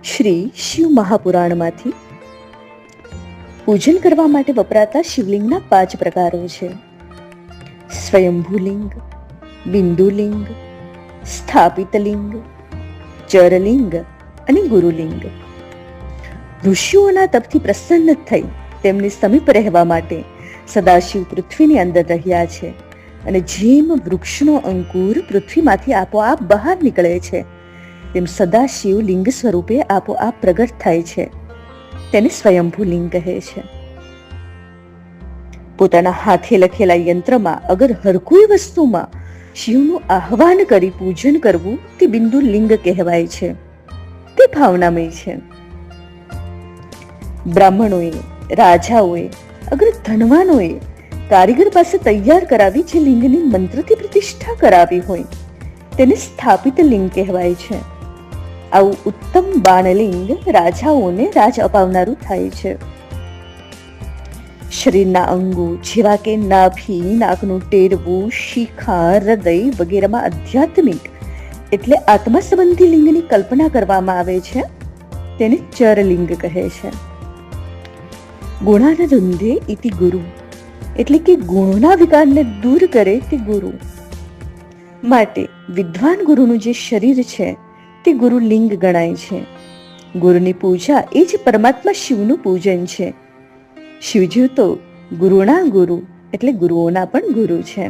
શ્રી શિવ મહાપુરાણમાંથી પૂજન કરવા માટે વપરાતા શિવલિંગના 5 પ્રકારો છે: સ્વયંભૂલિંગ, બિંદુલિંગ, સ્થાપિત લિંગ, ચરલિંગ અને ગુરુલિંગ. ઋષિઓના તપથી પ્રસન્ન થઈ તેમની સમીપ રહેવા માટે સદાશિવ પૃથ્વીની અંદર રહ્યા છે અને જેમ વૃક્ષનો અંકુર પૃથ્વીમાંથી આપોઆપ બહાર નીકળે છે તેમ સદાશિવ લિંગ સ્વરૂપે આપોઆપ પ્રગટ થાય છે. તેને સ્વયંભૂ લિંગ કહે છે. પોતાના હાથે લખેલા યંત્રમાં અગર હર કોઈ વસ્તુમાં શિવનું આહ્વાન કરી પૂજન કરવું તે બિંદુ લિંગ કહેવાય છે. તે ભાવનામય છે. બ્રાહ્મણોએ, રાજાઓએ, અગર ધનવાનોએ કારીગર પાસે તૈયાર કરાવી જે લિંગની મંત્રથી પ્રતિષ્ઠા કરાવી હોય તેને સ્થાપિત લિંગ કહેવાય છે. આવું ઉત્તમ બાણલિંગ રાજાઓને રાજ અપાવનારું થાય છે. શરીરના અંગો જેવા કે નાભી, નાકનું ટેરવું, શિખા, હૃદય વગેરેમાં આધ્યાત્મિક એટલે આત્મા સંબંધી લિંગની કલ્પના કરવામાં આવે છે. તેને ચરલિંગ કહે છે. ગુણાનંદે ઇતિ ગુરુ એટલે કે ગુણોના વિકારને દૂર કરે તે ગુરુ. માટે વિદ્વાન ગુરુનું જે શરીર છે તે ગુરુ લિંગ ગણાય છે. ગુરુની પૂજા એ જ પરમાત્મા શિવનું પૂજન છે. શિવજી તો ગુરુના ગુરુ એટલે ગુરુઓના પણ ગુરુ છે.